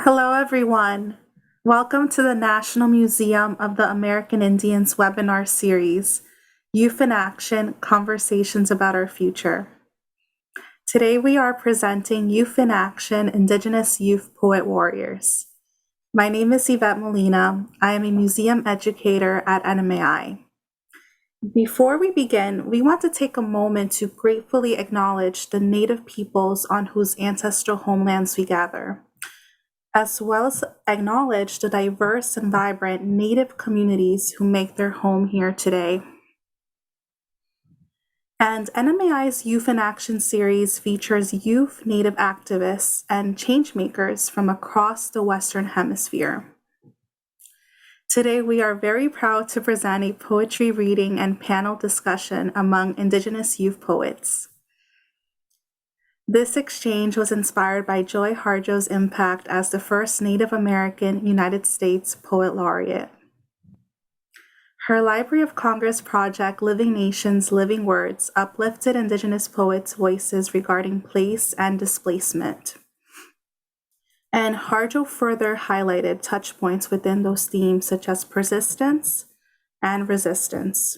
Hello, everyone. Welcome to the National Museum of the American Indians webinar series, Youth in Action, Conversations About Our Future. Today we are presenting Youth in Action, Indigenous Youth Poet Warriors. My name is Yvette Molina. I am a museum educator at NMAI. Before we begin, we want to take a moment to gratefully acknowledge the Native peoples on whose ancestral homelands we gather, as well as acknowledge the diverse and vibrant Native communities who make their home here today. And NMAI's Youth in Action series features youth Native activists and changemakers from across the Western Hemisphere. Today, we are very proud to present a poetry reading and panel discussion among Indigenous youth poets. This exchange was inspired by Joy Harjo's impact as the first Native American United States Poet Laureate. Her Library of Congress project, Living Nations, Living Words, uplifted Indigenous poets' voices regarding place and displacement. And Harjo further highlighted touch points within those themes such as persistence and resistance.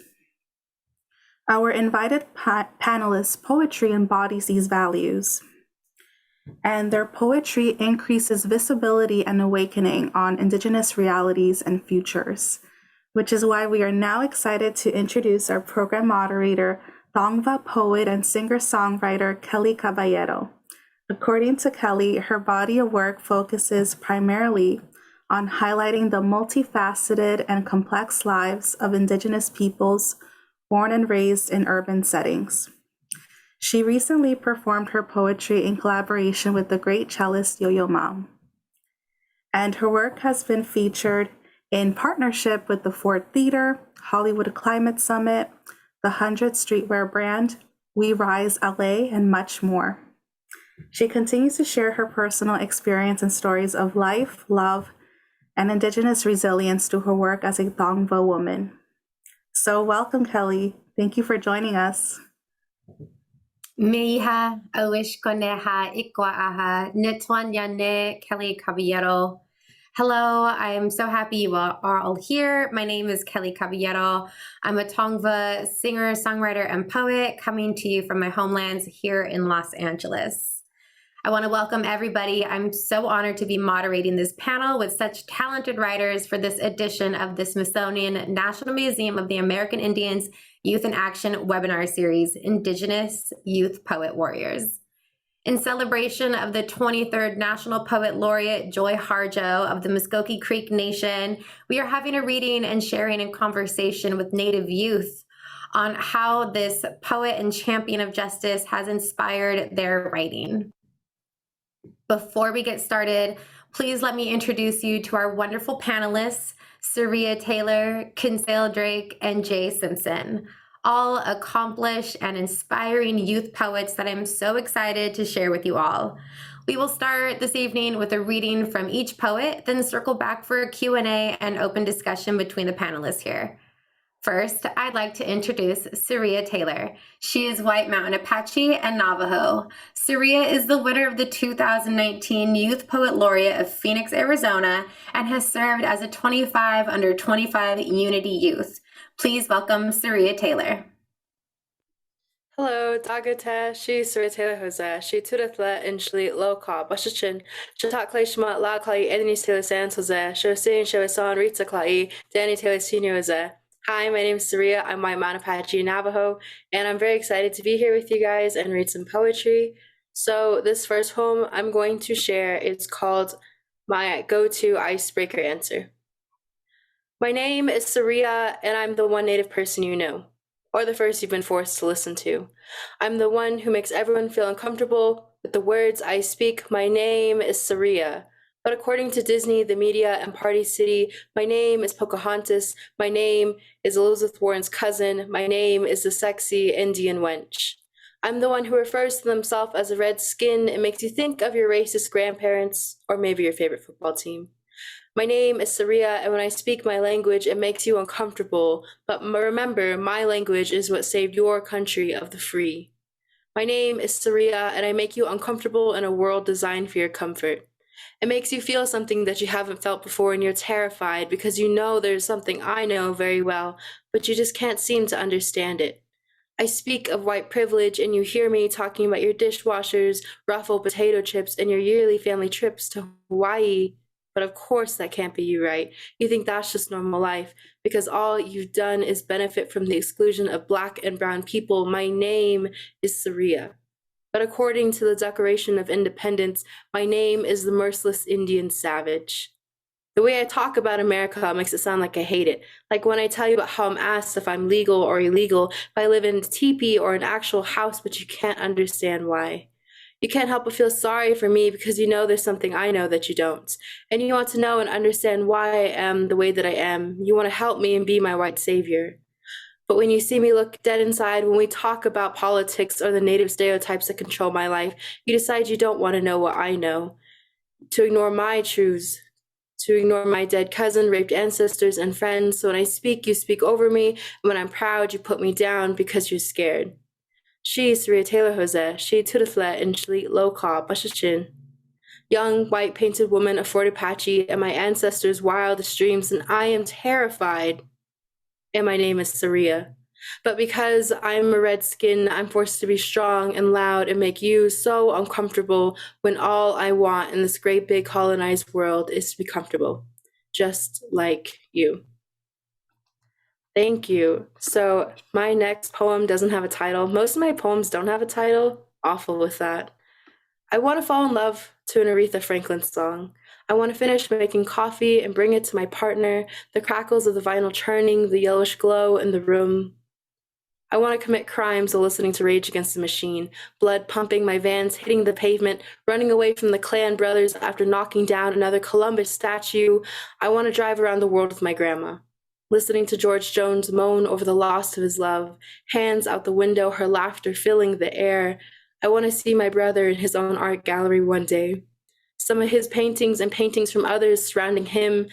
Our invited panelists' poetry embodies these values, and their poetry increases visibility and awakening on Indigenous realities and futures, which is why we are now excited to introduce our program moderator, Tongva poet and singer-songwriter Kelly Caballero. According to Kelly, her body of work focuses primarily on highlighting the multifaceted and complex lives of Indigenous peoples born and raised in urban settings. She recently performed her poetry in collaboration with the great cellist Yo-Yo Ma. And her work has been featured in partnership with the Ford Theater, Hollywood Climate Summit, the 100 Streetwear brand, We Rise LA, and much more. She continues to share her personal experience and stories of life, love, and Indigenous resilience through her work as a Tongva woman. So welcome, Kelly. Thank you for joining us. Meiha, Awishkoneha, Ikwaaha, Nitwanyane, Kelly Caballero. Hello, I'm so happy you are all here. My name is Kelly Caballero. I'm a Tongva singer, songwriter, and poet coming to you from my homelands here in Los Angeles. I want to welcome everybody. I'm so honored to be moderating this panel with such talented writers for this edition of the Smithsonian National Museum of the American Indians Youth in Action webinar series, Indigenous Youth Poet Warriors. In celebration of the 23rd National Poet Laureate Joy Harjo of the Mvskoke Creek Nation, we are having a reading and sharing and conversation with Native youth on how this poet and champion of justice has inspired their writing. Before we get started, please let me introduce you to our wonderful panelists, Saria Taylor, Kinsale Drake, and Jaye Simpson, all accomplished and inspiring youth poets that I'm so excited to share with you all. We will start this evening with a reading from each poet, then circle back for a Q&A and open discussion between the panelists here. First, I'd like to introduce Saria Taylor. She is White Mountain Apache and Navajo. Saria is the winner of the 2019 Youth Poet Laureate of Phoenix, Arizona, and has served as a 25 under 25 Unity Youth. Please welcome Saria Taylor. Hello, Dagate, she Saria Taylor Jose, she Tudathle in Shli Loka, Bashachin, Shatak Kleshma, La Klai, Anthony Taylor Sands Jose, Shosin Shosan, Rita Klai, Danny Taylor Senior Jose. Hi, my name is Saria. I'm White Mountain Apache Navajo, and I'm very excited to be here with you guys and read some poetry. So this first poem I'm going to share is called My Go-To Icebreaker Answer. My name is Saria, and I'm the one Native person you know, or the first you've been forced to listen to. I'm the one who makes everyone feel uncomfortable with the words I speak. My name is Saria. But according to Disney, the media, and Party City, my name is Pocahontas, my name is Elizabeth Warren's cousin, my name is the sexy Indian wench. I'm the one who refers to themselves as a red skin and makes you think of your racist grandparents, or maybe your favorite football team. My name is Saria, and when I speak my language, it makes you uncomfortable, but remember, my language is what saved your country of the free. My name is Saria, and I make you uncomfortable in a world designed for your comfort. It makes you feel something that you haven't felt before, and you're terrified because you know there's something I know very well, but you just can't seem to understand it. I speak of white privilege, and you hear me talking about your dishwashers, ruffled potato chips, and your yearly family trips to Hawaii. But of course, that can't be you, right? You think that's just normal life because all you've done is benefit from the exclusion of Black and brown people. My name is Sareya. But according to the Declaration of Independence, my name is the merciless Indian savage. The way I talk about America makes it sound like I hate it. Like when I tell you about how I'm asked if I'm legal or illegal, if I live in a teepee or an actual house, but you can't understand why. You can't help but feel sorry for me because you know there's something I know that you don't. And you want to know and understand why I am the way that I am. You want to help me and be my white savior. But when you see me look dead inside, when we talk about politics or the native stereotypes that control my life, you decide you don't want to know what I know, to ignore my truths, to ignore my dead cousin, raped ancestors, and friends. So when I speak, you speak over me, and when I'm proud, you put me down because you're scared. She, Saria Taylor, she Tudaflet and Shlit Loka, Bashachin. Young, white painted woman of Fort Apache and my ancestors' wildest dreams, and I am terrified. And my name is Sareya. But because I'm a redskin, I'm forced to be strong and loud and make you so uncomfortable when all I want in this great big colonized world is to be comfortable, just like you. Thank you. So my next poem doesn't have a title. Most of my poems don't have a title. Awful with that. I want to fall in love to an Aretha Franklin song. I want to finish making coffee and bring it to my partner, the crackles of the vinyl churning, the yellowish glow in the room. I want to commit crimes while listening to Rage Against the Machine, blood pumping, my vans hitting the pavement, running away from the Klan brothers after knocking down another Columbus statue. I want to drive around the world with my grandma, listening to George Jones moan over the loss of his love, hands out the window, her laughter filling the air. I want to see my brother in his own art gallery one day. Some of his paintings and paintings from others surrounding him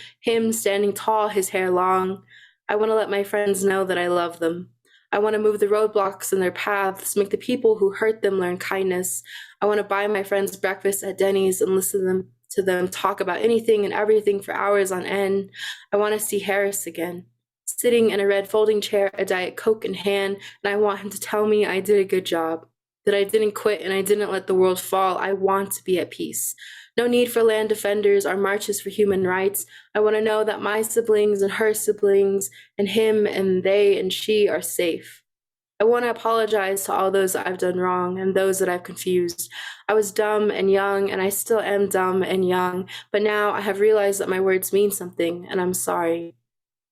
standing tall, his hair long. I want to let my friends know that I love them. I want to move the roadblocks in their paths, make the people who hurt them learn kindness. I want to buy my friends breakfast at Denny's and listen to them talk about anything and everything for hours on end. I want to see Harris again, sitting in a red folding chair, a Diet Coke in hand, and I want him to tell me I did a good job, that I didn't quit and I didn't let the world fall. I want to be at peace. No need for land defenders or marches for human rights. I want to know that my siblings and her siblings and him and they and she are safe. I want to apologize to all those that I've done wrong and those that I've confused. I was dumb and young, and I still am dumb and young, but now I have realized that my words mean something, and I'm sorry.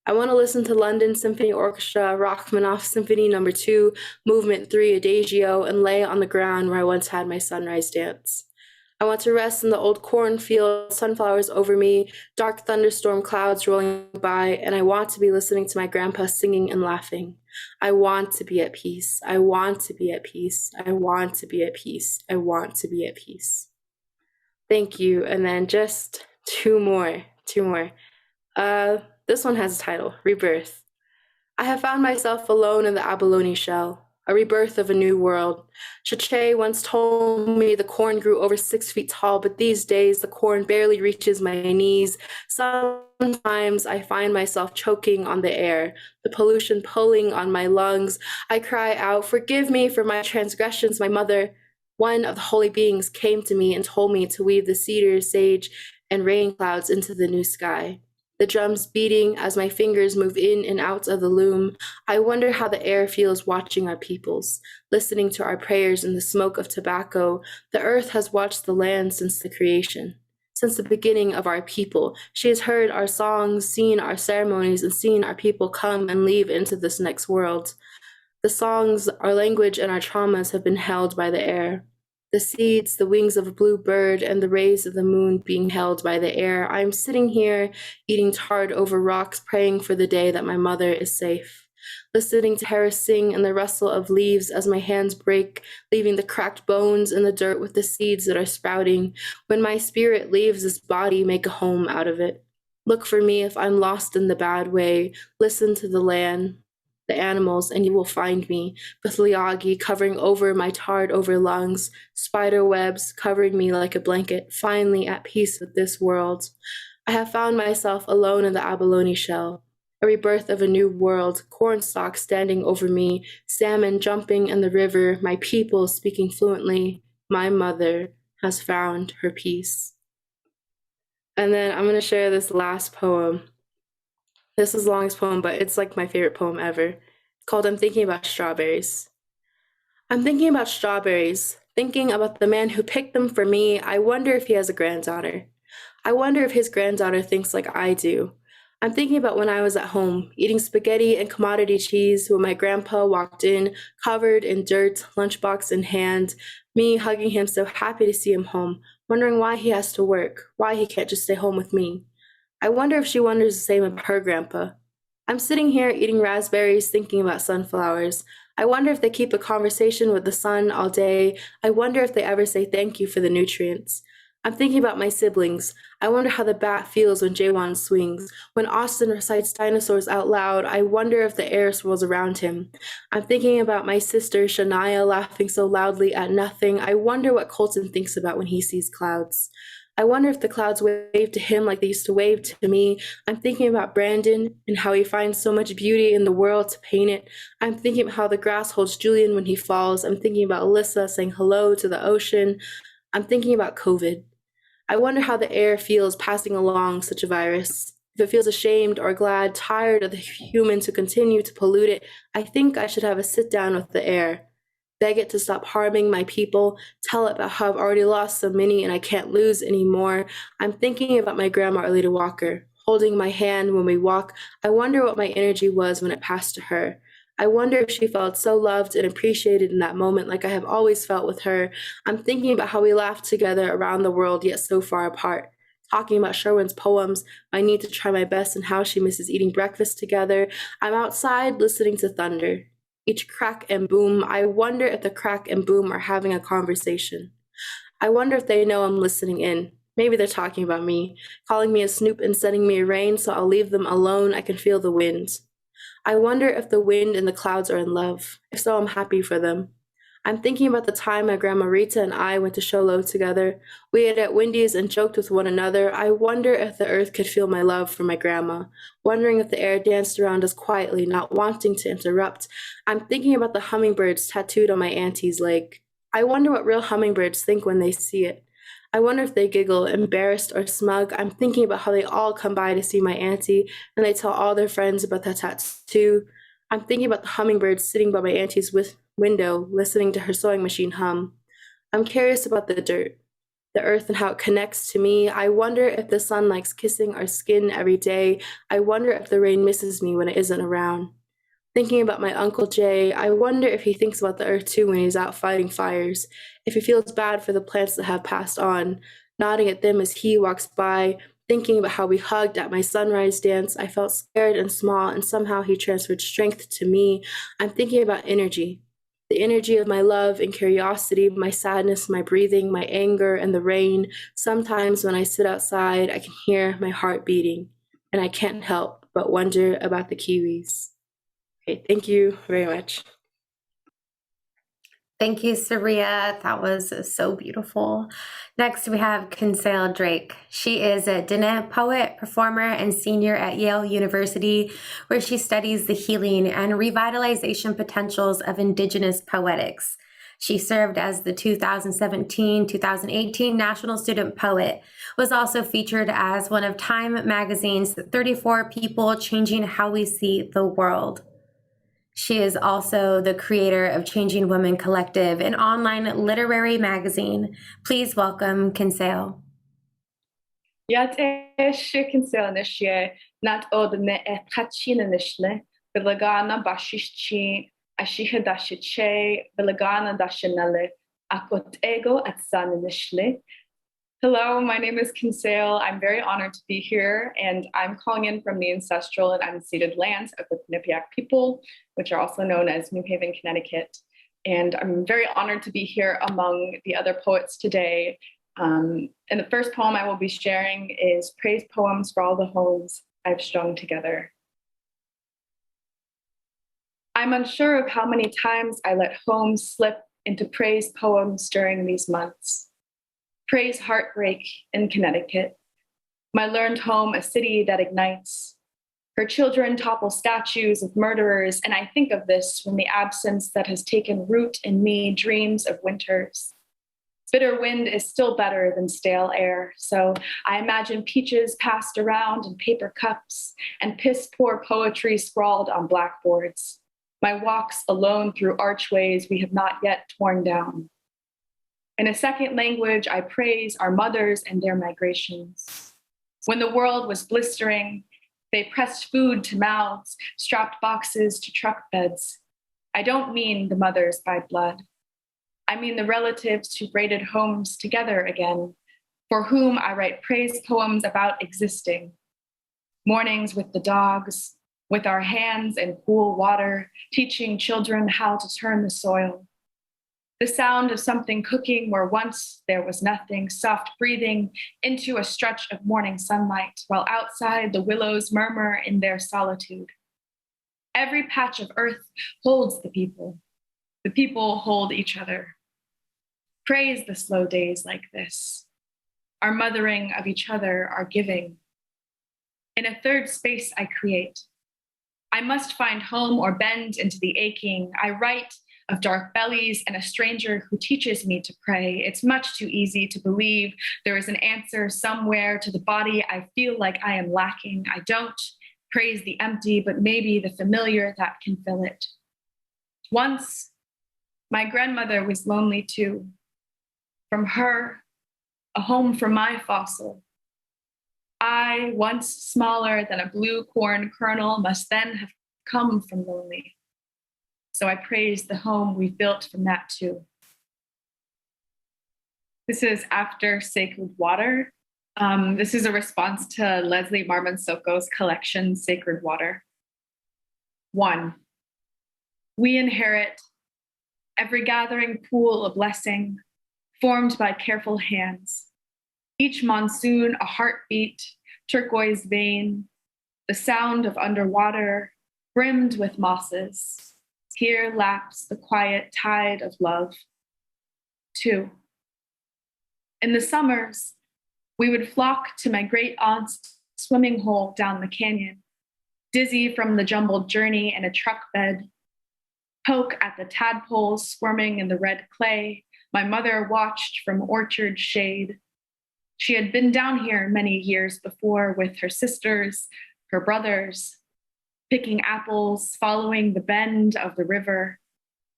I want to listen to London Symphony Orchestra, Rachmaninoff Symphony No. 2, Movement 3, Adagio, and lay on the ground where I once had my sunrise dance. I want to rest in the old cornfield, sunflowers over me, dark thunderstorm clouds rolling by, and I want to be listening to my grandpa singing and laughing. I want to be at peace. I want to be at peace. I want to be at peace. I want to be at peace. Thank you. And then just two more. This one has a title, Rebirth. I have found myself alone in the abalone shell, a rebirth of a new world. Chache once told me the corn grew over 6 feet tall, but these days the corn barely reaches my knees. Sometimes I find myself choking on the air, the pollution pulling on my lungs. I cry out, "Forgive me for my transgressions, my mother." One of the holy beings came to me and told me to weave the cedar, sage, and rain clouds into the new sky. The drums beating as my fingers move in and out of the loom. I wonder how the air feels watching our peoples, listening to our prayers in the smoke of tobacco. The earth has watched the land since the creation, since the beginning of our people. She has heard our songs, seen our ceremonies, and seen our people come and leave into this next world. The songs, our language, and our traumas have been held by the air. The seeds, the wings of a blue bird, and the rays of the moon being held by the air. I am sitting here, eating tart over rocks, praying for the day that my mother is safe. Listening to Harris sing and the rustle of leaves as my hands break, leaving the cracked bones in the dirt with the seeds that are sprouting. When my spirit leaves this body, make a home out of it. Look for me if I'm lost in the bad way. Listen to the land. the animals, and you will find me, with liagi covering over my tarred over lungs, spider webs covering me like a blanket, finally at peace with this world. I have found myself alone in the abalone shell, a rebirth of a new world, cornstalk standing over me, salmon jumping in the river, my people speaking fluently. My mother has found her peace. And then I'm going to share this last poem. This is the longest poem, but it's like my favorite poem ever. It's called I'm Thinking About Strawberries. I'm thinking about strawberries, thinking about the man who picked them for me. I wonder if he has a granddaughter. I wonder if his granddaughter thinks like I do. I'm thinking about when I was at home, eating spaghetti and commodity cheese when my grandpa walked in, covered in dirt, lunchbox in hand, me hugging him so happy to see him home, wondering why he has to work, why he can't just stay home with me. I wonder if she wonders the same of her grandpa. I'm sitting here eating raspberries, thinking about sunflowers. I wonder if they keep a conversation with the sun all day. I wonder if they ever say thank you for the nutrients. I'm thinking about my siblings. I wonder how the bat feels when Jawan swings. When Austin recites dinosaurs out loud, I wonder if the air swirls around him. I'm thinking about my sister Shania laughing so loudly at nothing. I wonder what Colton thinks about when he sees clouds. I wonder if the clouds wave to him like they used to wave to me. I'm thinking about Brandon and how he finds so much beauty in the world to paint it. I'm thinking about how the grass holds Julian when he falls. I'm thinking about Alyssa saying hello to the ocean. I'm thinking about COVID. I wonder how the air feels passing along such a virus. If it feels ashamed or glad, tired of the humans who continue to pollute it, I think I should have a sit down with the air. Beg it to stop harming my people, tell it about how I've already lost so many and I can't lose anymore. I'm thinking about my grandma Arlita Walker, holding my hand when we walk. I wonder what my energy was when it passed to her. I wonder if she felt so loved and appreciated in that moment like I have always felt with her. I'm thinking about how we laughed together around the world yet so far apart. Talking about Sherwin's poems, my need to try my best, and how she misses eating breakfast together. I'm outside listening to thunder. Each crack and boom, I wonder if the crack and boom are having a conversation. I wonder if they know I'm listening in. Maybe they're talking about me, calling me a snoop and sending me a rain so I'll leave them alone. I can feel the wind. I wonder if the wind and the clouds are in love. If so, I'm happy for them. I'm thinking about the time my grandma Rita and I went to show love together. We ate at Wendy's and joked with one another. I wonder if the earth could feel my love for my grandma, wondering if the air danced around us quietly, not wanting to interrupt. I'm thinking about the hummingbirds tattooed on my auntie's leg. I wonder what real hummingbirds think when they see it. I wonder if they giggle, embarrassed or smug. I'm thinking about how they all come by to see my auntie and they tell all their friends about that tattoo. I'm thinking about the hummingbirds sitting by my auntie's window, listening to her sewing machine hum. I'm curious about the dirt, the earth and how it connects to me. I wonder if the sun likes kissing our skin every day. I wonder if the rain misses me when it isn't around. Thinking about my Uncle Jay, I wonder if he thinks about the earth too when he's out fighting fires, if he feels bad for the plants that have passed on, nodding at them as he walks by, thinking about how we hugged at my sunrise dance. I felt scared and small, and somehow he transferred strength to me. I'm thinking about energy, the energy of my love and curiosity, my sadness, my breathing, my anger, and the rain. Sometimes when I sit outside, I can hear my heart beating, and I can't help but wonder about the kiwis. Okay, thank you very much. Thank you, Sareya. That was so beautiful. Next, we have Kinsale Drake. She is a Diné poet, performer, and senior at Yale University, where she studies the healing and revitalization potentials of Indigenous poetics. She served as the 2017-2018 National Student Poet, was also featured as one of Time Magazine's 34 People Changing How We See the World. She is also the creator of Changing Women Collective, an online literary magazine. Please welcome Kinsale. Yatesh Kinsale nishye nat od ne etachina nishle bilagana bashishi ashiha dashiche bilagana dashinale akot ego at san nishle. Hello, my name is Kinsale. I'm very honored to be here, and I'm calling in from the ancestral and unceded lands of the Quinnipiac people, which are also known as New Haven, Connecticut. And I'm very honored to be here among the other poets today. And the first poem I will be sharing is Praise Poems for All the Homes I've Strung Together. I'm unsure of how many times I let home slip into praise poems during these months. Praise heartbreak in Connecticut, my learned home, a city that ignites. Her children topple statues of murderers, and I think of this when the absence that has taken root in me dreams of winters. Bitter wind is still better than stale air, so I imagine peaches passed around in paper cups and piss-poor poetry scrawled on blackboards. My walks alone through archways we have not yet torn down. In a second language, I praise our mothers and their migrations. When the world was blistering, they pressed food to mouths, strapped boxes to truck beds. I don't mean the mothers by blood. I mean the relatives who braided homes together again, for whom I write praise poems about existing. Mornings with the dogs, with our hands in cool water, teaching children how to turn the soil. The sound of something cooking where once there was nothing, soft breathing into a stretch of morning sunlight, while outside the willows murmur in their solitude. Every patch of earth holds the people. The people hold each other. Praise the slow days like this. Our mothering of each other, our giving. In a third space I create. I must find home or bend into the aching. I write of dark bellies and a stranger who teaches me to pray. It's much too easy to believe there is an answer somewhere to the body I feel like I am lacking. I don't praise the empty, but maybe the familiar that can fill it. Once, my grandmother was lonely too. From her, a home for my fossil. I, once smaller than a blue corn kernel, must then have come from lonely. So I praise the home we've built from that too. This is After Sacred Water. This is a response to Leslie Mvskoke's collection, Sacred Water. 1. We inherit every gathering pool of blessing, formed by careful hands. Each monsoon, a heartbeat, turquoise vein, the sound of underwater, brimmed with mosses. Here laps the quiet tide of love. 2. In the summers, we would flock to my great aunt's swimming hole down the canyon, dizzy from the jumbled journey in a truck bed, poke at the tadpoles squirming in the red clay. My mother watched from orchard shade. She had been down here many years before with her sisters, her brothers, picking apples, following the bend of the river,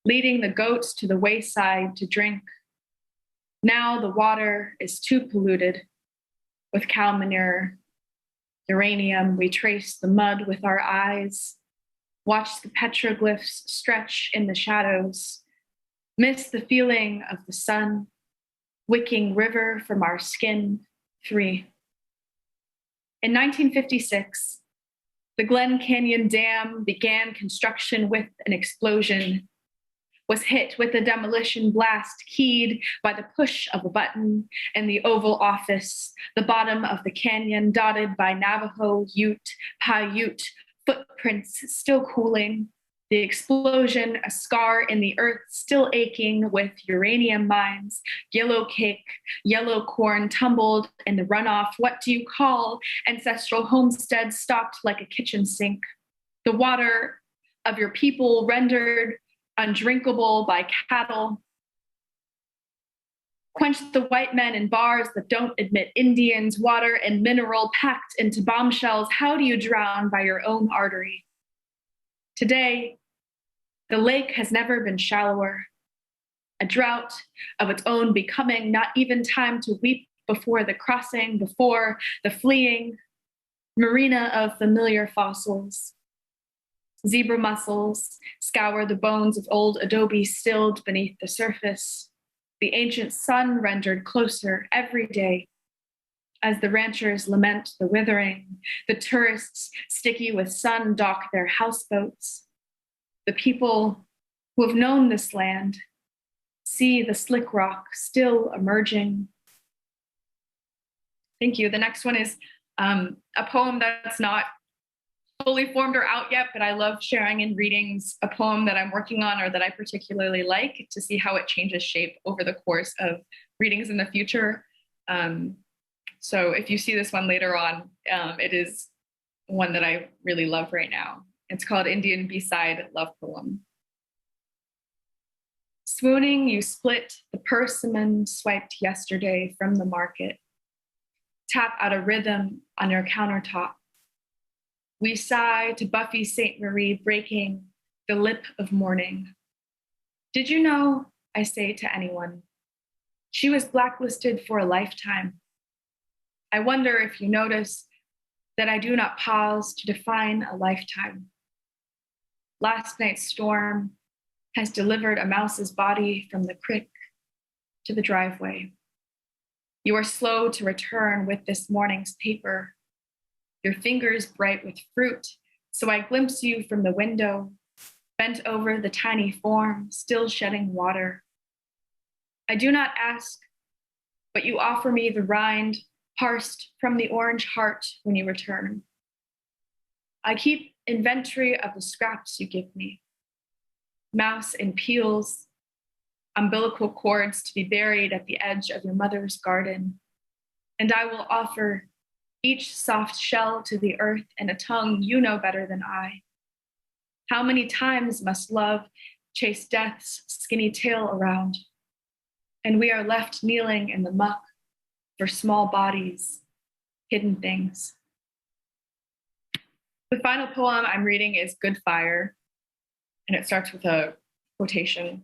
leading the goats to the wayside to drink. Now the water is too polluted with cow manure, uranium. We trace the mud with our eyes, watch the petroglyphs stretch in the shadows, miss the feeling of the sun, wicking river from our skin. 3. In 1956, the Glen Canyon Dam began construction with an explosion, was hit with a demolition blast keyed by the push of a button in the Oval Office, the bottom of the canyon dotted by Navajo, Ute, Paiute footprints still cooling. The explosion, a scar in the earth still aching with uranium mines, yellow cake, yellow corn tumbled in the runoff. What do you call ancestral homesteads stocked like a kitchen sink? The water of your people rendered undrinkable by cattle. Quench the white men in bars that don't admit Indians, water and mineral packed into bombshells. How do you drown by your own artery? Today, the lake has never been shallower. A drought of its own becoming, not even time to weep before the crossing, before the fleeing. Marina of familiar fossils. Zebra mussels scour the bones of old adobe stilled beneath the surface. The ancient sun rendered closer every day as the ranchers lament the withering. The tourists, sticky with sun, dock their houseboats. The people who have known this land see the slick rock still emerging. Thank you. The next one is a poem that's not fully formed or out yet, but I love sharing in readings a poem that I'm working on or that I particularly like to see how it changes shape over the course of readings in the future. So if you see this one later on, it is one that I really love right now. It's called Indian B-Side Love Poem. Swooning, you split the persimmon swiped yesterday from the market. Tap out a rhythm on your countertop. We sigh to Buffy St. Marie breaking the lip of morning. Did you know, I say to anyone, she was blacklisted for a lifetime. I wonder if you notice that I do not pause to define a lifetime. Last night's storm has delivered a mouse's body from the creek to the driveway. You are slow to return with this morning's paper, your fingers bright with fruit, so I glimpse you from the window, bent over the tiny form, still shedding water. I do not ask, but you offer me the rind parsed from the orange heart when you return. I keep inventory of the scraps you give me. Mouse and peels, umbilical cords to be buried at the edge of your mother's garden. And I will offer each soft shell to the earth and a tongue you know better than I. How many times must love chase death's skinny tail around? And we are left kneeling in the muck for small bodies, hidden things. The final poem I'm reading is Good Fire, and it starts with a quotation.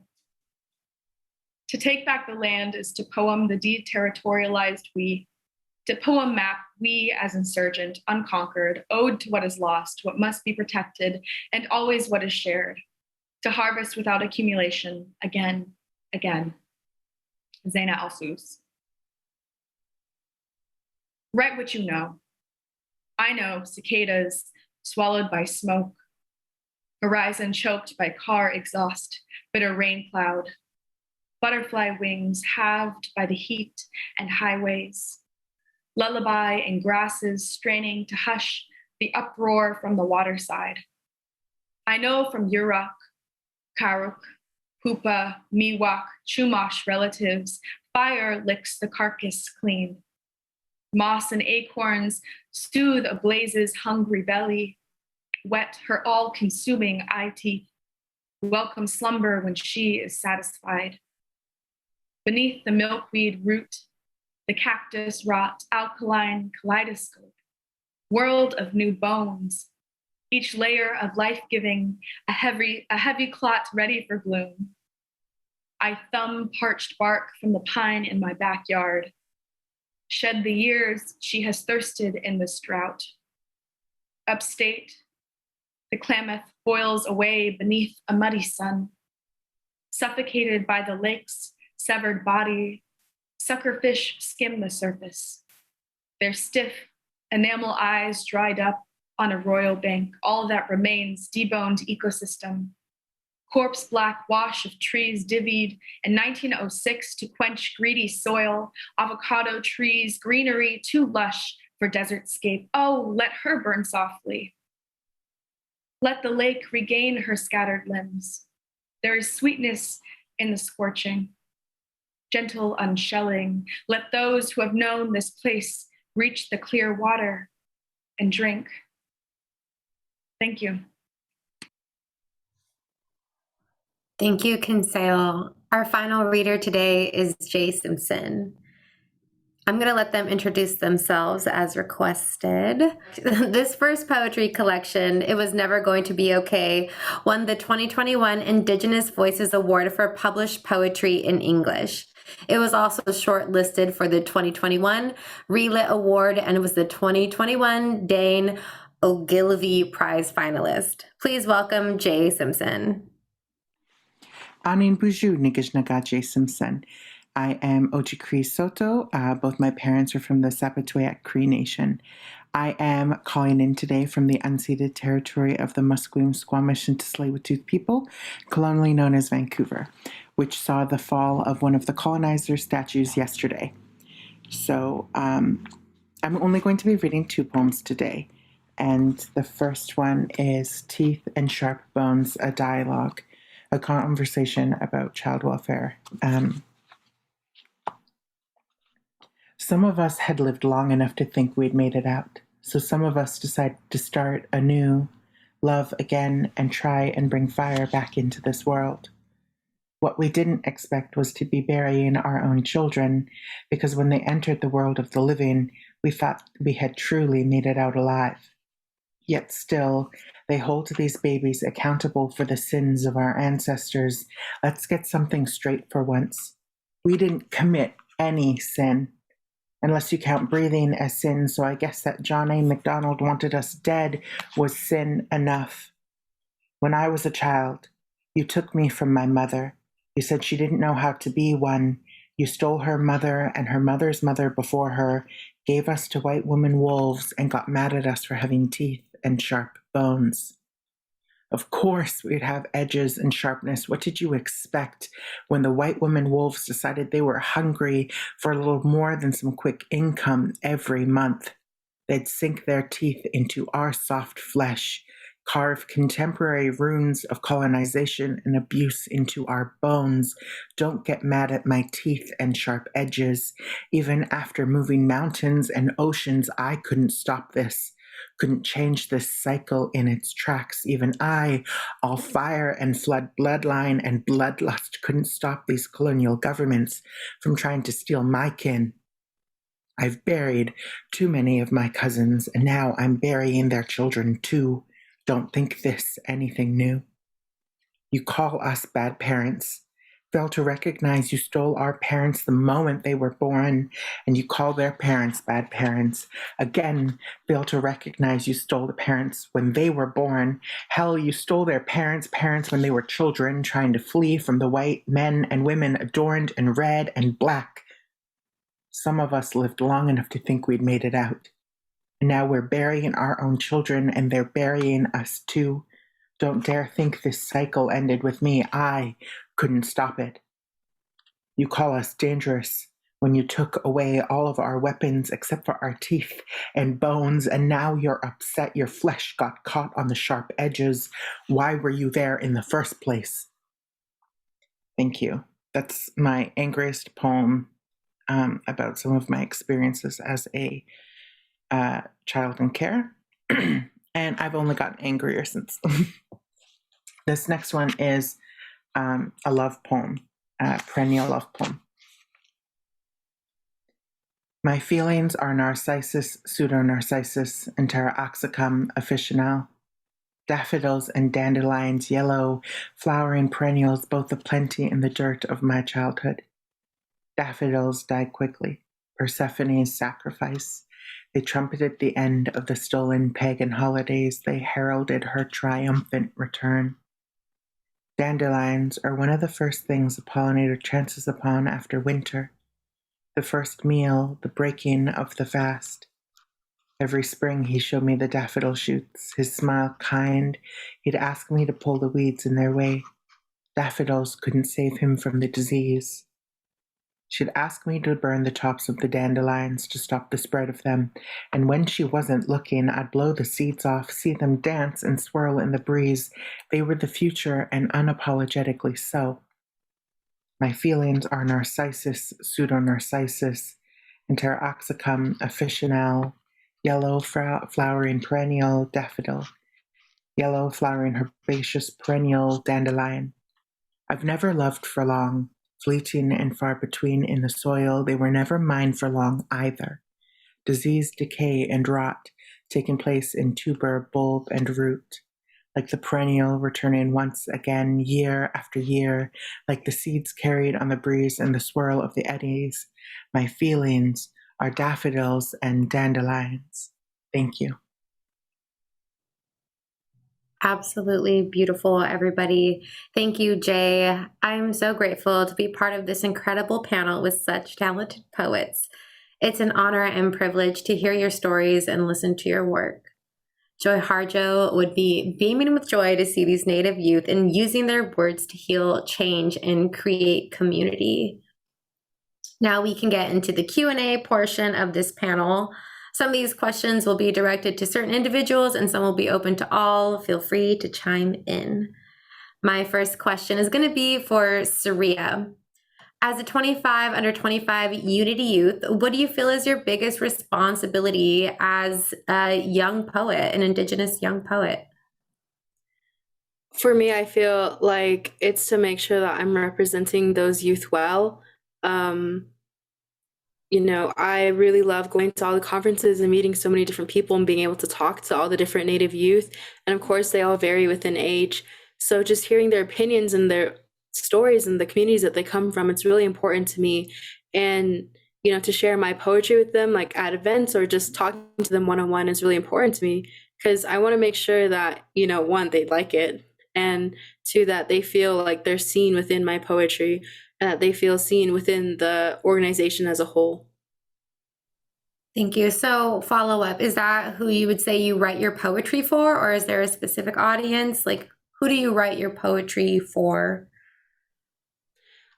To take back the land is to poem the deterritorialized we, to poem map we as insurgent, unconquered, ode to what is lost, what must be protected, and always what is shared, to harvest without accumulation, again, again. Zaina Al-Sus. Write what you know. I know cicadas swallowed by smoke, horizon choked by car exhaust, bitter rain cloud, butterfly wings halved by the heat and highways, lullaby and grasses straining to hush the uproar from the waterside. I know from Yurok, Karuk, Pupa, Miwok, Chumash relatives, fire licks the carcass clean. Moss and acorns soothe a blaze's hungry belly, wet her all-consuming eye teeth, welcome slumber when she is satisfied. Beneath the milkweed root, the cactus wrought alkaline kaleidoscope, world of new bones, each layer of life-giving, a heavy clot ready for bloom. I thumb parched bark from the pine in my backyard, shed the years she has thirsted in this drought. Upstate, the Klamath boils away beneath a muddy sun, suffocated by the lake's severed body. Suckerfish skim the surface, their stiff enamel eyes dried up on a royal bank, all that remains deboned ecosystem. Corpse black wash of trees divvied in 1906 to quench greedy soil, avocado trees, greenery too lush for desert scape. Oh, let her burn softly. Let the lake regain her scattered limbs. There is sweetness in the scorching, gentle unshelling. Let those who have known this place reach the clear water and drink. Thank you. Thank you, Kinsale. Our final reader today is Jaye Simpson. I'm going to let them introduce themselves as requested. This first poetry collection, It Was Never Going to Be Okay, won the 2021 Indigenous Voices Award for published poetry in English. It was also shortlisted for the 2021 Relit Award and was the 2021 Dane Ogilvy Prize finalist. Please welcome Jaye Simpson. Anin Buju Nigishnaga Jaye Simpson. I am Oji Cree Soto. Both my parents are from the Sapotaweyak Cree Nation. I am calling in today from the unceded territory of the Musqueam, Squamish, and Tsleil-Waututh people, colonially known as Vancouver, which saw the fall of one of the colonizers' statues yesterday. So I'm only going to be reading two poems today. And the first one is Teeth and Sharp Bones, a dialogue, a conversation about child welfare. Some of us had lived long enough to think we'd made it out. So some of us decided to start anew, love again, and try and bring fire back into this world. What we didn't expect was to be burying our own children, because when they entered the world of the living, we thought we had truly made it out alive. Yet still, they hold these babies accountable for the sins of our ancestors. Let's get something straight for once. We didn't commit any sin, unless you count breathing as sin, so I guess that John A. MacDonald wanted us dead was sin enough. When I was a child, you took me from my mother. You said she didn't know how to be one. You stole her mother and her mother's mother before her, gave us to white woman wolves, and got mad at us for having teeth and sharp bones. Of course we'd have edges and sharpness. What did you expect when the white woman wolves decided they were hungry for a little more than some quick income every month? They'd sink their teeth into our soft flesh, carve contemporary runes of colonization and abuse into our bones. Don't get mad at my teeth and sharp edges. Even after moving mountains and oceans, I couldn't stop this. Couldn't change this cycle in its tracks. Even I, all fire and flood bloodline and bloodlust, couldn't stop these colonial governments from trying to steal my kin. I've buried too many of my cousins, and now I'm burying their children too. Don't think this anything new. You call us bad parents. Fail to recognize you stole our parents the moment they were born, and you call their parents bad parents. Again, fail to recognize you stole the parents when they were born. Hell, you stole their parents' parents when they were children, trying to flee from the white men and women adorned in red and black. Some of us lived long enough to think we'd made it out. And now we're burying our own children, and they're burying us too. Don't dare think this cycle ended with me. I couldn't stop it. You call us dangerous when you took away all of our weapons except for our teeth and bones, and now you're upset your flesh got caught on the sharp edges. Why were you there in the first place? Thank you. That's my angriest poem about some of my experiences as a child in care. And I've only gotten angrier since. This next one is a love poem, a perennial love poem. My feelings are narcissus, pseudo-narcissus, and pteroxychum officinale. Daffodils and dandelions, yellow, flowering perennials, both aplenty in the dirt of my childhood. Daffodils died quickly, Persephone's sacrifice. They trumpeted the end of the stolen pagan holidays. They heralded her triumphant return. Dandelions are one of the first things a pollinator chances upon after winter. The first meal, the breaking of the fast. Every spring he showed me the daffodil shoots, his smile kind. He'd ask me to pull the weeds in their way. Daffodils couldn't save him from the disease. She'd ask me to burn the tops of the dandelions to stop the spread of them, and when she wasn't looking, I'd blow the seeds off, see them dance and swirl in the breeze. They were the future, and unapologetically so. My feelings are narcissus, pseudo-narcissus, and pteroxychum officinale, yellow flowering perennial daffodil, yellow flowering herbaceous perennial dandelion. I've never loved for long. Fleeting and far between in the soil, they were never mine for long either. Disease, decay, and rot taking place in tuber, bulb, and root, like the perennial returning once again, year after year, like the seeds carried on the breeze and the swirl of the eddies. My feelings are daffodils and dandelions. Thank you. Absolutely beautiful, everybody. Thank you, Jay. I'm so grateful to be part of this incredible panel with such talented poets. It's an honor and privilege to hear your stories and listen to your work. Joy Harjo would be beaming with joy to see these Native youth and using their words to heal, change, and create community. Now we can get into the Q&A portion of this panel. Some of these questions will be directed to certain individuals and some will be open to all. Feel free to chime in. My first question is going to be for Sareya. As a 25 under 25 Unity youth, what do you feel is your biggest responsibility as a young poet, an Indigenous young poet? For me, I feel like it's to make sure that I'm representing those youth well. I really love going to all the conferences and meeting so many different people and being able to talk to all the different Native youth. And of course, they all vary within age. So just hearing their opinions and their stories and the communities that they come from, it's really important to me. And, to share my poetry with them, like at events or just talking to them one-on-one is really important to me because I want to make sure that, one, they like it, and two, that they feel like they're seen within my poetry, and that they feel seen within the organization as a whole. Thank you. So follow up, is that who you would say you write your poetry for, or is there a specific audience? Like, who do you write your poetry for?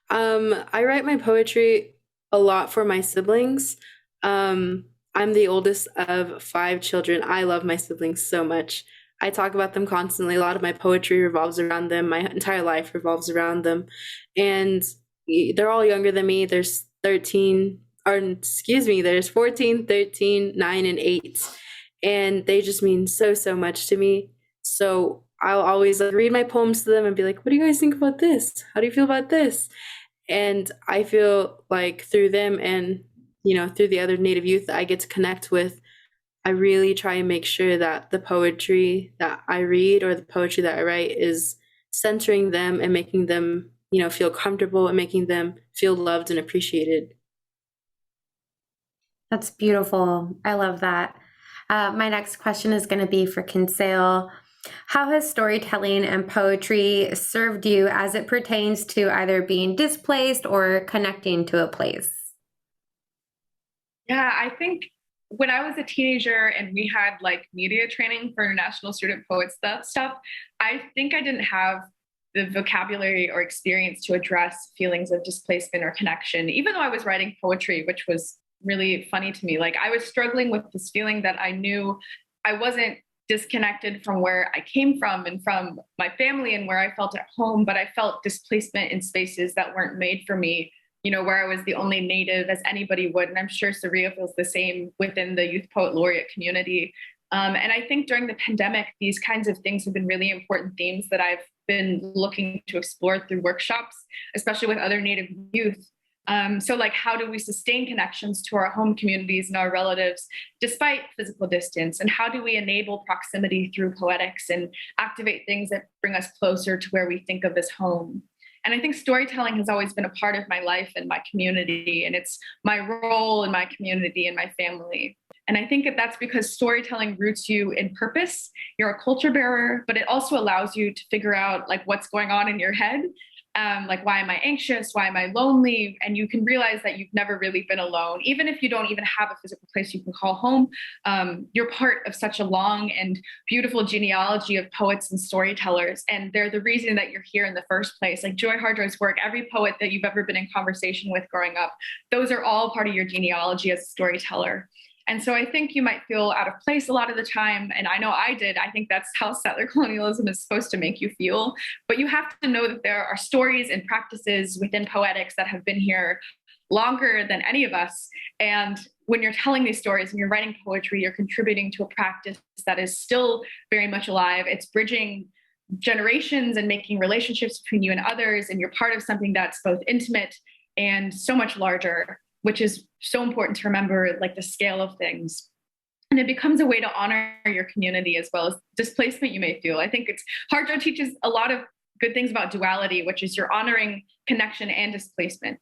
I write my poetry a lot for my siblings. I'm the oldest of 5 children. I love my siblings so much. I talk about them constantly. A lot of my poetry revolves around them. My entire life revolves around them. And they're all younger than me. There's 14, 13, 9, and 8. And they just mean so, so much to me. So I'll always read my poems to them and be like, what do you guys think about this? How do you feel about this? And I feel like through them and, through the other Native youth that I get to connect with, I really try and make sure that the poetry that I read or the poetry that I write is centering them and making them, feel comfortable and making them feel loved and appreciated. That's beautiful. I love that. My next question is going to be for Kinsale. How has storytelling and poetry served you as it pertains to either being displaced or connecting to a place? Yeah, I think when I was a teenager and we had media training for international student poet stuff, I think I didn't have the vocabulary or experience to address feelings of displacement or connection, even though I was writing poetry, which was really funny to me. I was struggling with this feeling that I knew I wasn't disconnected from where I came from and from my family and where I felt at home, but I felt displacement in spaces that weren't made for me, where I was the only Native as anybody would. And I'm sure Sareya feels the same within the Youth Poet Laureate community. And I think during the pandemic, these kinds of things have been really important themes that I've been looking to explore through workshops, especially with other Native youth. So how do we sustain connections to our home communities and our relatives despite physical distance? And how do we enable proximity through poetics and activate things that bring us closer to where we think of as home? And I think storytelling has always been a part of my life and my community, and it's my role in my community and my family. And I think that's because storytelling roots you in purpose. You're a culture bearer, but it also allows you to figure out what's going on in your head. Why am I anxious? Why am I lonely? And you can realize that you've never really been alone. Even if you don't even have a physical place you can call home, you're part of such a long and beautiful genealogy of poets and storytellers. And they're the reason that you're here in the first place. Like Joy Harjo's work, every poet that you've ever been in conversation with growing up, those are all part of your genealogy as a storyteller. And so I think you might feel out of place a lot of the time. And I know I did. I think that's how settler colonialism is supposed to make you feel. But you have to know that there are stories and practices within poetics that have been here longer than any of us. And when you're telling these stories and you're writing poetry, you're contributing to a practice that is still very much alive. It's bridging generations and making relationships between you and others. And you're part of something that's both intimate and so much larger, which is so important to remember, the scale of things. And it becomes a way to honor your community as well as displacement you may feel. I think Harjo teaches a lot of good things about duality, which is you're honoring connection and displacement.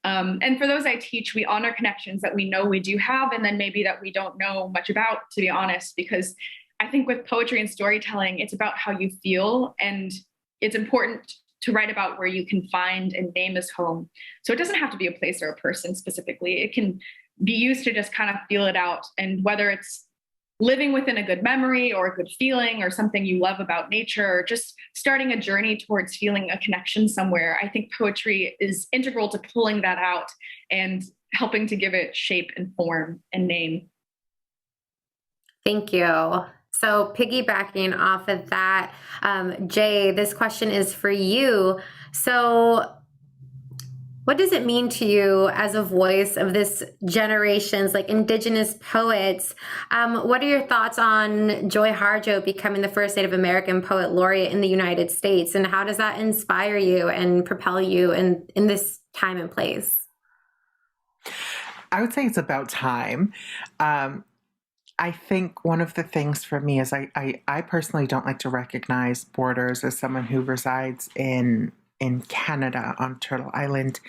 And for those I teach, we honor connections that we know we do have, and then maybe that we don't know much about, to be honest, because I think with poetry and storytelling, it's about how you feel, and it's important to write about where you can find and name as home. So it doesn't have to be a place or a person specifically. It can be used to just kind of feel it out. And whether it's living within a good memory or a good feeling or something you love about nature, or just starting a journey towards feeling a connection somewhere, I think poetry is integral to pulling that out and helping to give it shape and form and name. Thank you. So piggybacking off of that, Jay, this question is for you. So what does it mean to you as a voice of this generation's like Indigenous poets? What are your thoughts on Joy Harjo becoming the first Native American Poet Laureate in the United States? And how does that inspire you and propel you in this time and place? I would say it's about time. I think one of the things for me is I personally don't like to recognize borders as someone who resides in Canada on Turtle Island.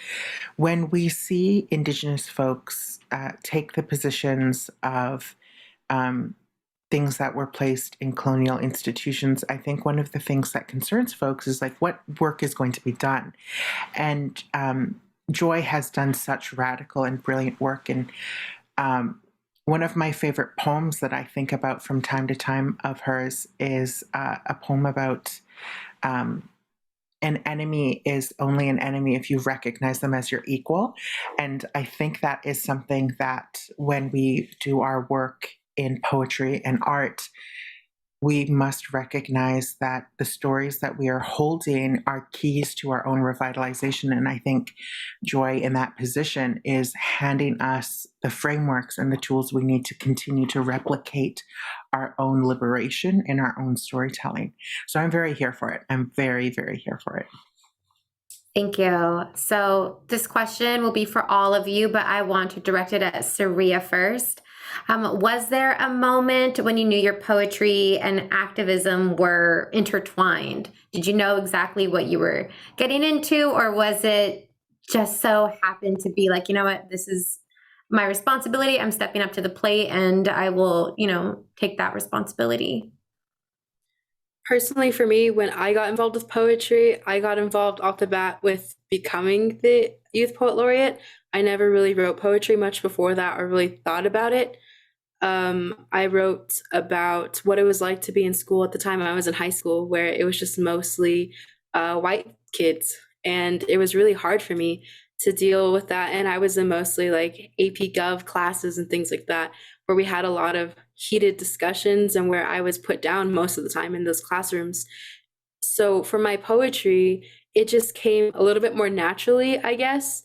When we see Indigenous folks take the positions of things that were placed in colonial institutions, I think one of the things that concerns folks is like what work is going to be done. And Joy has done such radical and brilliant work. And one of my favorite poems that I think about from time to time of hers is a poem about an enemy is only an enemy if you recognize them as your equal. And I think that is something that when we do our work in poetry and art, we must recognize that the stories that we are holding are keys to our own revitalization. And I think Joy in that position is handing us the frameworks and the tools we need to continue to replicate our own liberation in our own storytelling. So I'm very here for it. I'm very, very here for it. Thank you. So this question will be for all of you, but I want to direct it at Sareya first. Was there a moment when you knew your poetry and activism were intertwined? Did you know exactly what you were getting into, or was it just so happened to be like, you know what, this is my responsibility. I'm stepping up to the plate and I will, take that responsibility. Personally, for me, when I got involved with poetry, I got involved off the bat with becoming the Youth Poet Laureate. I never really wrote poetry much before that or really thought about it. I wrote about what it was like to be in school at the time. I was in high school, where it was just mostly white kids. And it was really hard for me to deal with that. And I was in mostly like AP Gov classes and things like that, where we had a lot of heated discussions and where I was put down most of the time in those classrooms. So for my poetry, it just came a little bit more naturally, I guess.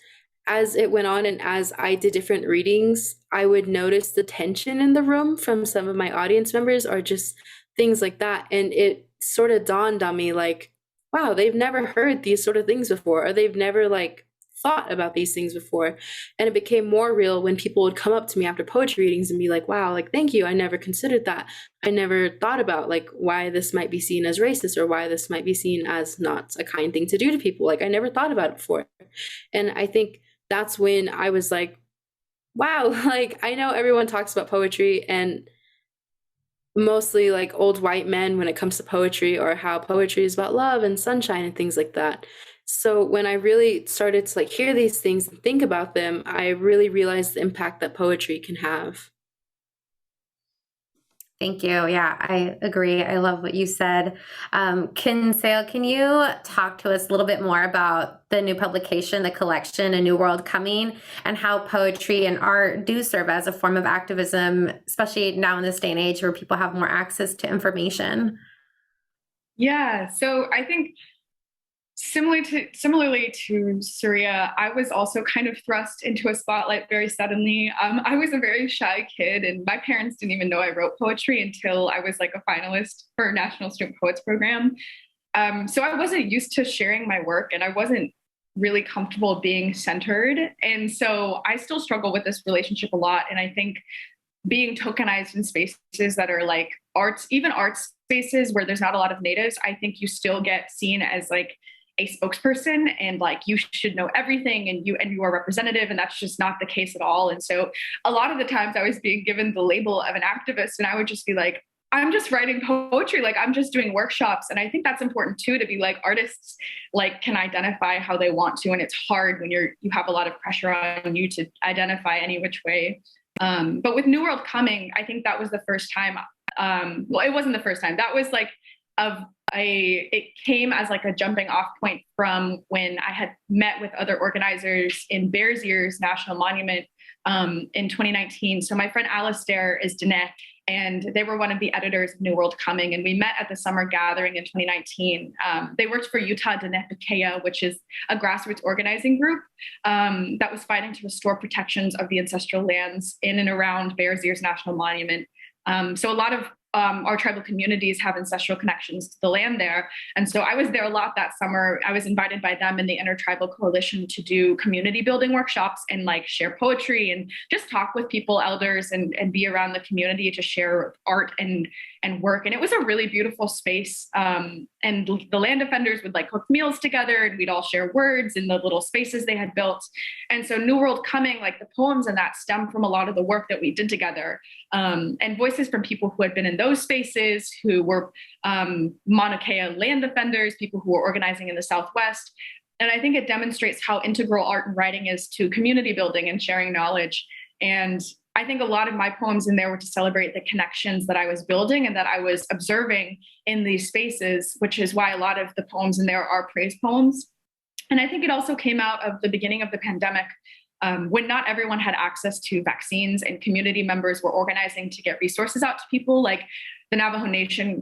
As it went on and as I did different readings, I would notice the tension in the room from some of my audience members or just things like that. And it sort of dawned on me like, wow, they've never heard these sort of things before, or they've never like thought about these things before. And it became more real when people would come up to me after poetry readings and be like, wow, like, thank you. I never considered that. I never thought about like why this might be seen as racist or why this might be seen as not a kind thing to do to people. Like I never thought about it before. And I think that's when I was like, wow, like I know everyone talks about poetry and mostly like old white men when it comes to poetry, or how poetry is about love and sunshine and things like that. So when I really started to like hear these things and think about them, I really realized the impact that poetry can have. Thank you. Yeah, I agree. I love what you said. Kinsale, can you talk to us a little bit more about the new publication, the collection, A New World Coming, and how poetry and art do serve as a form of activism, especially now in this day and age where people have more access to information? Yeah, so I think similarly to Sareya, I was also kind of thrust into a spotlight very suddenly. I was a very shy kid, and my parents didn't even know I wrote poetry until I was like a finalist for National Student Poets Program. So I wasn't used to sharing my work, and I wasn't really comfortable being centered. And so I still struggle with this relationship a lot. And I think being tokenized in spaces that are like arts, even arts spaces where there's not a lot of natives, I think you still get seen as like a spokesperson and like you should know everything and you are representative, and that's just not the case at all. And so a lot of the times I was being given the label of an activist, and I would just be like, I'm just writing poetry, like I'm just doing workshops. And I think that's important too, to be like, artists like can identify how they want to, and it's hard when you have a lot of pressure on you to identify any which way. But with New World Coming, I think that was the first time. Well, it wasn't the first time. That was like it came as like a jumping off point from when I had met with other organizers in Bears Ears National Monument in 2019. So my friend Alistair is Diné, and they were one of the editors of New World Coming. And we met at the summer gathering in 2019. They worked for Utah Diné, which is a grassroots organizing group that was fighting to restore protections of the ancestral lands in and around Bears Ears National Monument. So a lot of our tribal communities have ancestral connections to the land there. And so I was there a lot that summer. I was invited by them and the Intertribal Coalition to do community building workshops and like share poetry and just talk with people, elders, and be around the community to share art and work. And it was a really beautiful space. And the land defenders would like cook meals together, and we'd all share words in the little spaces they had built. And so New World Coming, like the poems in that stem from a lot of the work that we did together, and voices from people who had been in those spaces, who were Mauna Kea land defenders, people who were organizing in the Southwest. And I think it demonstrates how integral art and writing is to community building and sharing knowledge. And I think a lot of my poems in there were to celebrate the connections that I was building and that I was observing in these spaces, which is why a lot of the poems in there are praise poems. And I think it also came out of the beginning of the pandemic, when not everyone had access to vaccines and community members were organizing to get resources out to people. Like the Navajo Nation,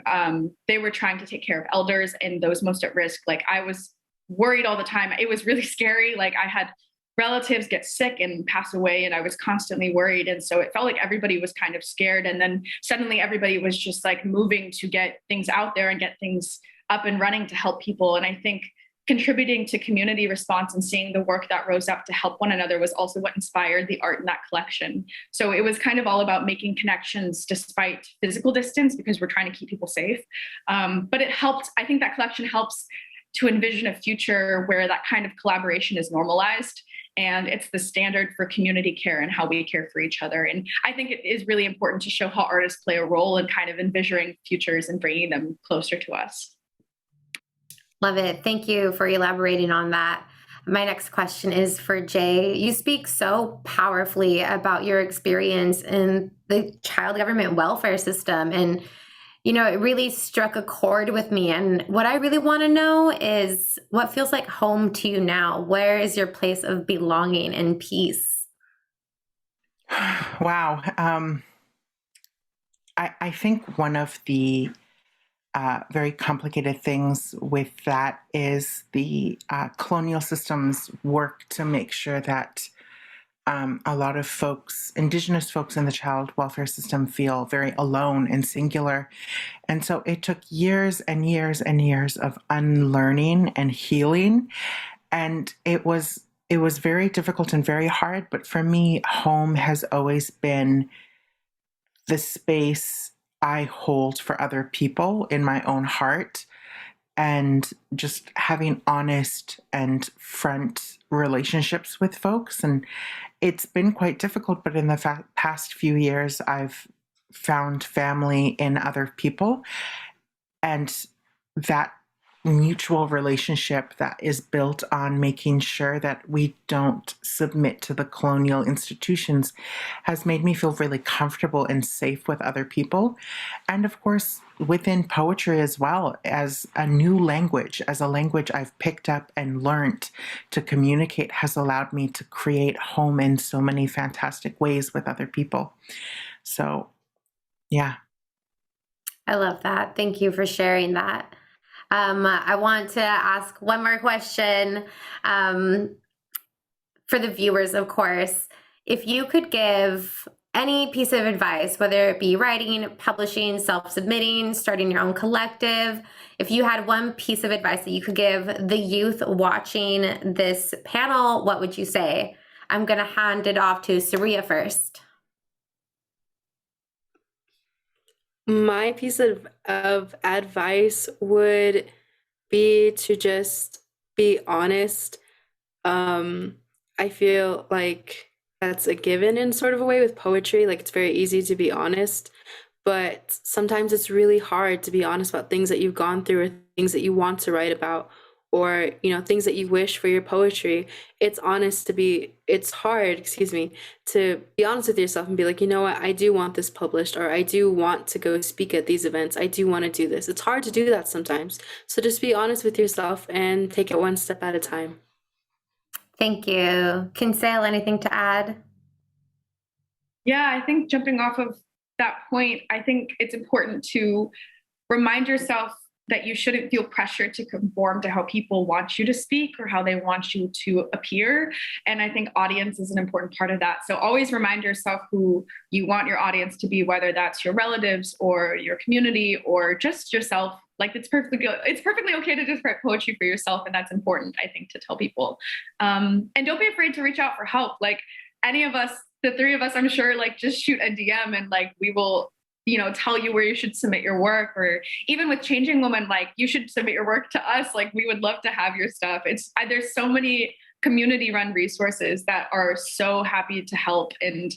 they were trying to take care of elders and those most at risk. Like I was worried all the time. It was really scary. Like I had relatives get sick and pass away, and I was constantly worried. And so it felt like everybody was kind of scared. And then suddenly everybody was just like moving to get things out there and get things up and running to help people. And I think contributing to community response and seeing the work that rose up to help one another was also what inspired the art in that collection. So it was kind of all about making connections despite physical distance, because we're trying to keep people safe. But it helped, I think that collection helps to envision a future where that kind of collaboration is normalized. And it's the standard for community care and how we care for each other. And I think it is really important to show how artists play a role in kind of envisioning futures and bringing them closer to us. Love it. Thank you for elaborating on that. My next question is for Jaye. You speak so powerfully about your experience in the child government welfare system. And, you know, it really struck a chord with me. And what I really want to know is what feels like home to you now? Where is your place of belonging and peace? Wow. I think one of the very complicated things with that is the colonial systems work to make sure that a lot of folks, Indigenous folks in the child welfare system, feel very alone and singular. And so it took years and years and years of unlearning and healing. And it was very difficult and very hard. But for me, home has always been the space I hold for other people in my own heart, and just having honest and front relationships with folks. And it's been quite difficult, but in the past few years, I've found family in other people, and that mutual relationship that is built on making sure that we don't submit to the colonial institutions has made me feel really comfortable and safe with other people. And of course, within poetry as well, as a new language, as a language I've picked up and learned to communicate, has allowed me to create home in so many fantastic ways with other people. So, yeah. I love that. Thank you for sharing that. I want to ask one more question for the viewers, of course. If you could give any piece of advice, whether it be writing, publishing, self-submitting, starting your own collective, if you had one piece of advice that you could give the youth watching this panel, what would you say? I'm going to hand it off to Sareya first. My piece of advice would be to just be honest. I feel like that's a given in sort of a way with poetry. Like it's very easy to be honest, but sometimes it's really hard to be honest about things that you've gone through or things that you want to write about, or, you know, things that you wish for your poetry. It's hard, to be honest with yourself and be like, you know what, I do want this published, or I do want to go speak at these events. I do want to do this. It's hard to do that sometimes. So just be honest with yourself and take it one step at a time. Thank you. Kinsale, anything to add? Yeah, I think jumping off of that point, I think it's important to remind yourself that you shouldn't feel pressure to conform to how people want you to speak or how they want you to appear. And I think audience is an important part of that. So always remind yourself who you want your audience to be, whether that's your relatives or your community or just yourself. Like it's perfectly okay to just write poetry for yourself. And that's important, I think, to tell people. And don't be afraid to reach out for help. Like any of us, the three of us, I'm sure, like just shoot a DM and like we will, tell you where you should submit your work, or even with Changing Woman, like you should submit your work to us. Like we would love to have your stuff. There's so many community run resources that are so happy to help. And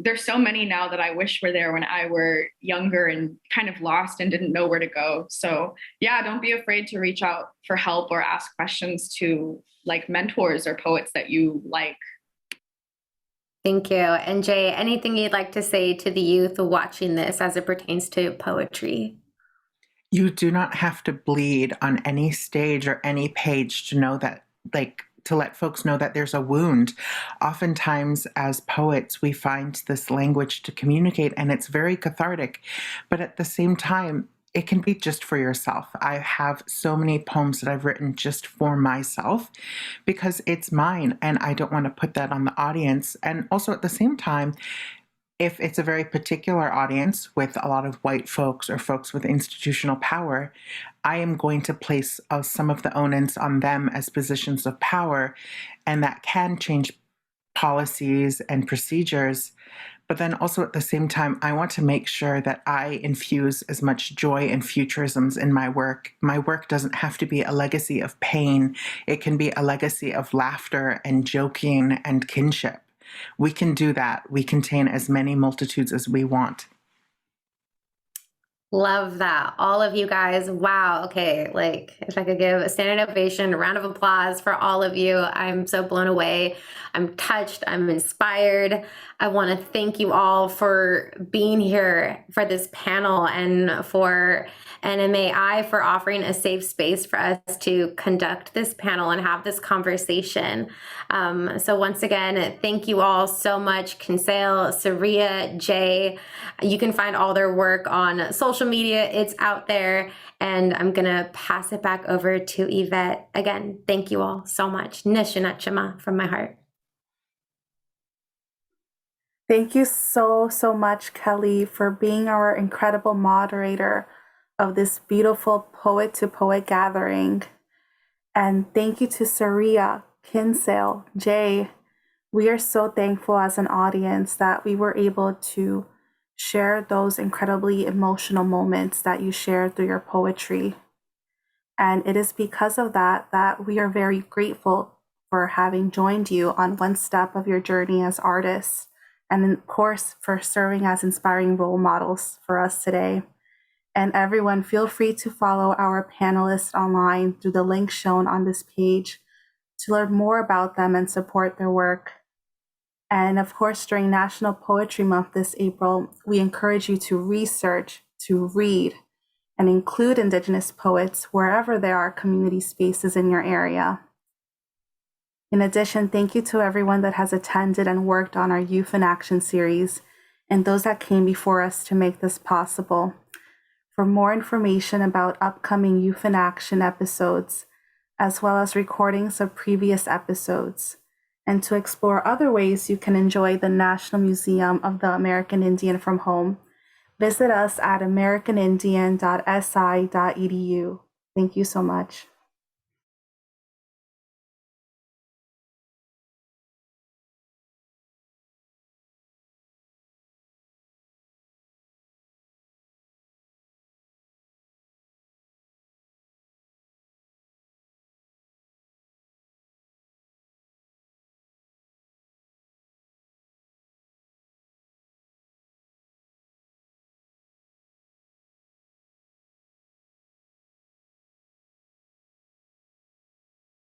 there's so many now that I wish were there when I were younger and kind of lost and didn't know where to go. So yeah, don't be afraid to reach out for help or ask questions to like mentors or poets that you like. Thank you. And Jaye, anything you'd like to say to the youth watching this as it pertains to poetry? You do not have to bleed on any stage or any page to know that, like, to let folks know that there's a wound. Oftentimes, as poets, we find this language to communicate, and it's very cathartic. But at the same time, it can be just for yourself. I have so many poems that I've written just for myself because it's mine, and I don't want to put that on the audience. And also at the same time, if it's a very particular audience with a lot of white folks or folks with institutional power, I am going to place some of the onus on them as positions of power, and that can change policies and procedures. But then also at the same time, I want to make sure that I infuse as much joy and futurisms in my work. My work doesn't have to be a legacy of pain. It can be a legacy of laughter and joking and kinship. We can do that. We contain as many multitudes as we want. Love that. All of you guys. Wow. Okay. Like if I could give a standing ovation, a round of applause for all of you. I'm so blown away. I'm touched. I'm inspired. I want to thank you all for being here for this panel and for NMAI for offering a safe space for us to conduct this panel and have this conversation. So once again, thank you all so much. Kinsale, Sareya, Jaye. You can find all their work on social media. It's out there. And I'm going to pass it back over to Yvette. Again, thank you all so much. Nishinachima from my heart. Thank you so much, Kelly, for being our incredible moderator of this beautiful poet to poet gathering. And thank you to Sareya, Kinsale, Jaye. We are so thankful as an audience that we were able to share those incredibly emotional moments that you shared through your poetry. And it is because of that that we are very grateful for having joined you on one step of your journey as artists. And of course, for serving as inspiring role models for us today. And everyone, feel free to follow our panelists online through the link shown on this page to learn more about them and support their work. And of course, during National Poetry Month this April, we encourage you to research, to read, and include Indigenous poets wherever there are community spaces in your area. In addition, thank you to everyone that has attended and worked on our Youth in Action series and those that came before us to make this possible. For more information about upcoming Youth in Action episodes, as well as recordings of previous episodes, and to explore other ways you can enjoy the National Museum of the American Indian from home, visit us at americanindian.si.edu. Thank you so much.